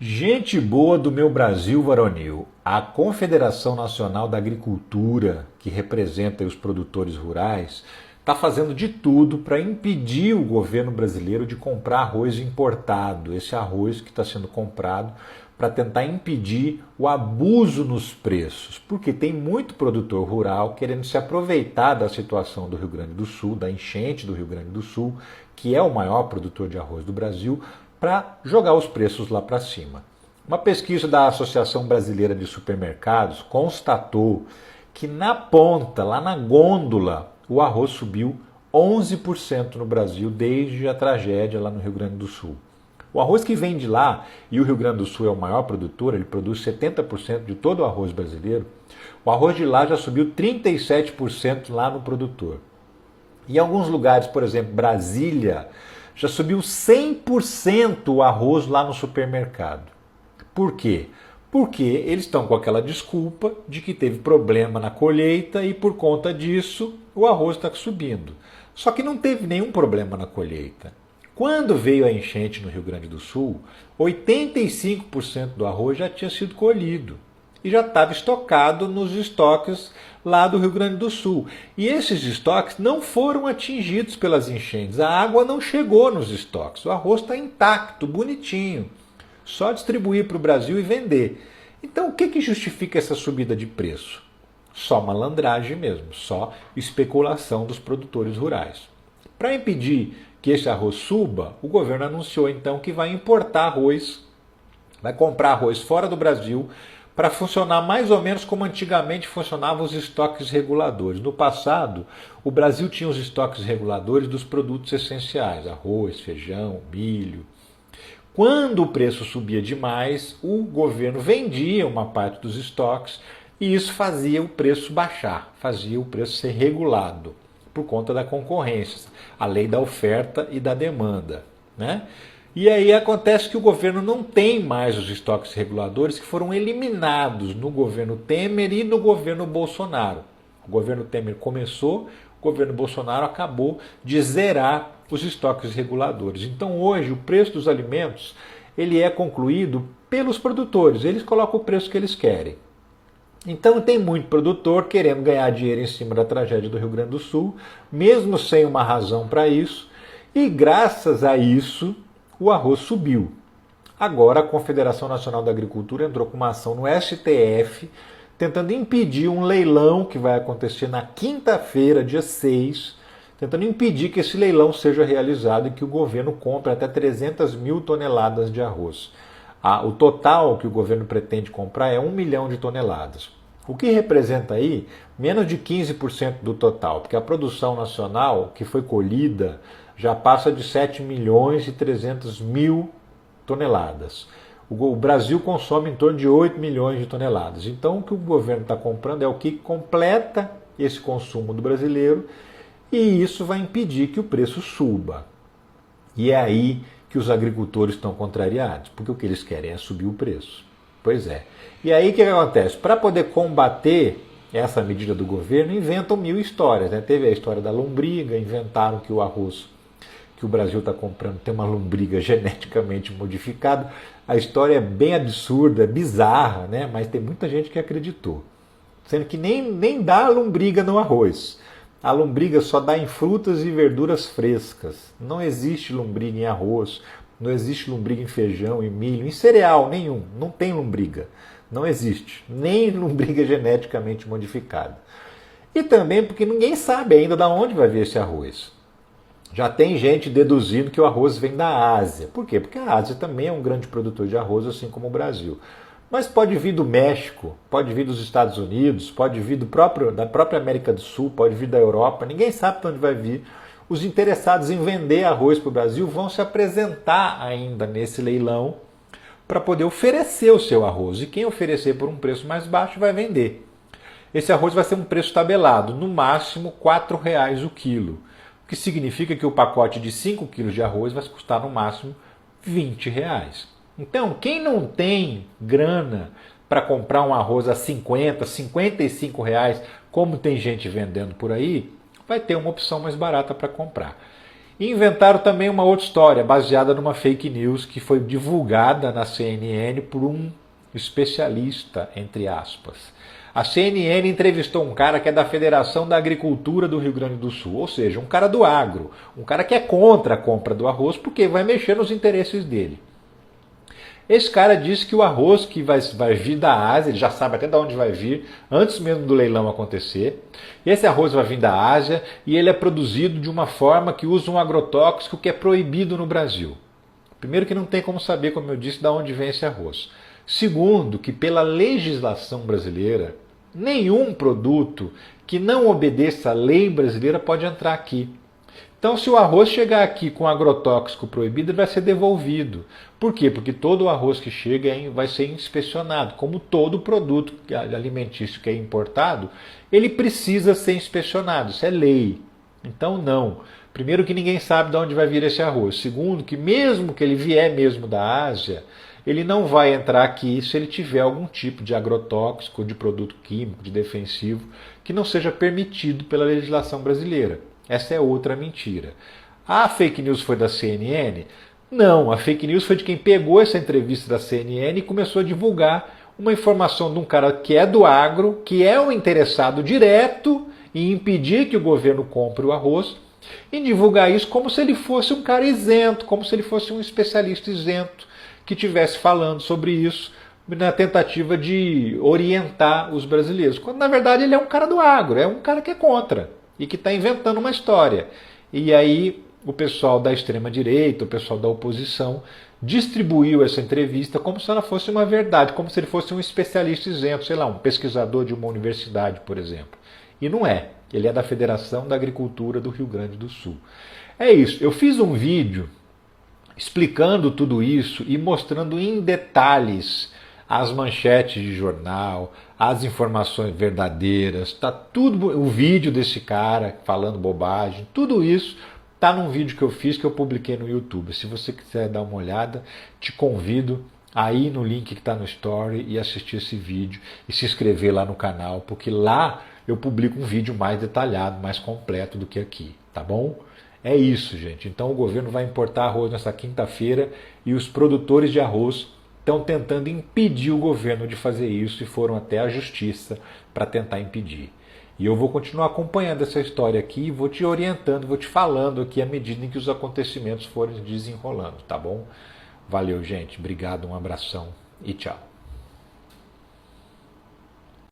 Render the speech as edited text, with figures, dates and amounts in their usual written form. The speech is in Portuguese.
Gente boa do meu Brasil varonil, a Confederação Nacional da Agricultura, que representa os produtores rurais, está fazendo de tudo para impedir o governo brasileiro de comprar arroz importado, esse arroz que está sendo comprado para tentar impedir o abuso nos preços, porque tem muito produtor rural querendo se aproveitar da situação do Rio Grande do Sul, da enchente do Rio Grande do Sul, que é o maior produtor de arroz do Brasil, para jogar os preços lá para cima. Uma pesquisa da Associação Brasileira de Supermercados constatou que na ponta, lá na gôndola, o arroz subiu 11% no Brasil desde a tragédia lá no Rio Grande do Sul. O arroz que vem de lá, e o Rio Grande do Sul é o maior produtor, ele produz 70% de todo o arroz brasileiro, o arroz de lá já subiu 37% lá no produtor. Em alguns lugares, por exemplo, Brasília, já subiu 100% o arroz lá no supermercado. Por quê? Porque eles estão com aquela desculpa de que teve problema na colheita e por conta disso o arroz está subindo. Só que não teve nenhum problema na colheita. Quando veio a enchente no Rio Grande do Sul, 85% do arroz já tinha sido colhido e já estava estocado nos estoques lá do Rio Grande do Sul. E esses estoques não foram atingidos pelas enchentes, a água não chegou nos estoques, o arroz está intacto, bonitinho, só distribuir para o Brasil e vender. Então o que justifica essa subida de preço? Só malandragem mesmo, só especulação dos produtores rurais. Para impedir que esse arroz suba, o governo anunciou então que vai importar arroz, vai comprar arroz fora do Brasil, para funcionar mais ou menos como antigamente funcionavam os estoques reguladores. No passado, o Brasil tinha os estoques reguladores dos produtos essenciais, arroz, feijão, milho. Quando o preço subia demais, o governo vendia uma parte dos estoques e isso fazia o preço baixar, fazia o preço ser regulado por conta da concorrência, a lei da oferta e da demanda, né? E aí acontece que o governo não tem mais os estoques reguladores que foram eliminados no governo Temer e no governo Bolsonaro. O governo Temer começou, o governo Bolsonaro acabou de zerar os estoques reguladores. Então hoje o preço dos alimentos ele é concluído pelos produtores, eles colocam o preço que eles querem. Então tem muito produtor querendo ganhar dinheiro em cima da tragédia do Rio Grande do Sul, mesmo sem uma razão para isso, e graças a isso o arroz subiu. Agora a Confederação Nacional da Agricultura entrou com uma ação no STF, tentando impedir um leilão que vai acontecer na quinta-feira, dia 6, tentando impedir que esse leilão seja realizado e que o governo compre até 300 mil toneladas de arroz. O total que o governo pretende comprar é 1 milhão de toneladas. O que representa aí menos de 15% do total, porque a produção nacional que foi colhida já passa de 7 milhões e 300 mil toneladas. O Brasil consome em torno de 8 milhões de toneladas. Então o que o governo está comprando é o que completa esse consumo do brasileiro e isso vai impedir que o preço suba. E é aí que os agricultores estão contrariados, porque o que eles querem é subir o preço. Pois é. E aí o que acontece? Para poder combater essa medida do governo, inventam mil histórias, né? Teve a história da lombriga, inventaram que o arroz que o Brasil está comprando tem uma lombriga geneticamente modificada. A história é bem absurda, bizarra, né? Mas tem muita gente que acreditou. Sendo que nem dá lombriga no arroz. A lombriga só dá em frutas e verduras frescas. Não existe lombriga em arroz, não existe lombriga em feijão, em milho, em cereal nenhum. Não tem lombriga. Não existe. Nem lombriga geneticamente modificada. E também porque ninguém sabe ainda de onde vai vir esse arroz. Já tem gente deduzindo que o arroz vem da Ásia. Por quê? Porque a Ásia também é um grande produtor de arroz, assim como o Brasil. Mas pode vir do México, pode vir dos Estados Unidos, pode vir da própria América do Sul, pode vir da Europa, ninguém sabe de onde vai vir. Os interessados em vender arroz para o Brasil vão se apresentar ainda nesse leilão para poder oferecer o seu arroz. E quem oferecer por um preço mais baixo vai vender. Esse arroz vai ser um preço tabelado, no máximo R$ 4,00 o quilo. O que significa que o pacote de 5 quilos de arroz vai custar no máximo R$ 20,00. Então, quem não tem grana para comprar um arroz a 50, 55 reais, como tem gente vendendo por aí, vai ter uma opção mais barata para comprar. E inventaram também uma outra história, baseada numa fake news que foi divulgada na CNN por um especialista, entre aspas. A CNN entrevistou um cara que é da Federação da Agricultura do Rio Grande do Sul, ou seja, um cara do agro, um cara que é contra a compra do arroz porque vai mexer nos interesses dele. Esse cara disse que o arroz que vai vir da Ásia, ele já sabe até de onde vai vir, antes mesmo do leilão acontecer. Esse arroz vai vir da Ásia e ele é produzido de uma forma que usa um agrotóxico que é proibido no Brasil. Primeiro que não tem como saber, como eu disse, de onde vem esse arroz. Segundo, que pela legislação brasileira, nenhum produto que não obedeça à lei brasileira pode entrar aqui. Então, se o arroz chegar aqui com agrotóxico proibido, ele vai ser devolvido. Por quê? Porque todo o arroz que chega vai ser inspecionado. Como todo produto alimentício que é importado, ele precisa ser inspecionado. Isso é lei. Então, não. Primeiro, que ninguém sabe de onde vai vir esse arroz. Segundo, que mesmo que ele vier mesmo da Ásia, ele não vai entrar aqui se ele tiver algum tipo de agrotóxico, de produto químico, de defensivo, que não seja permitido pela legislação brasileira. Essa é outra mentira. A fake news foi da CNN? Não, a fake news foi de quem pegou essa entrevista da CNN e começou a divulgar uma informação de um cara que é do agro, que é um interessado direto em impedir que o governo compre o arroz, e divulgar isso como se ele fosse um cara isento, como se ele fosse um especialista isento, que estivesse falando sobre isso na tentativa de orientar os brasileiros. Quando na verdade ele é um cara do agro, é um cara que é contra e que está inventando uma história. E aí o pessoal da extrema-direita, o pessoal da oposição, distribuiu essa entrevista como se ela fosse uma verdade, como se ele fosse um especialista isento, sei lá, um pesquisador de uma universidade, por exemplo. E não é. Ele é da Federação da Agricultura do Rio Grande do Sul. É isso. Eu fiz um vídeo explicando tudo isso e mostrando em detalhes as manchetes de jornal, as informações verdadeiras, tá tudo, o vídeo desse cara falando bobagem, tudo isso tá num vídeo que eu fiz, que eu publiquei no YouTube. Se você quiser dar uma olhada, te convido a ir no link que está no Story e assistir esse vídeo e se inscrever lá no canal, porque lá eu publico um vídeo mais detalhado, mais completo do que aqui, tá bom? É isso, gente. Então o governo vai importar arroz nessa quinta-feira e os produtores de arroz estão tentando impedir o governo de fazer isso e foram até a justiça para tentar impedir. E eu vou continuar acompanhando essa história aqui, vou te orientando, vou te falando aqui à medida em que os acontecimentos forem desenrolando, tá bom? Valeu, gente. Obrigado, um abração e tchau.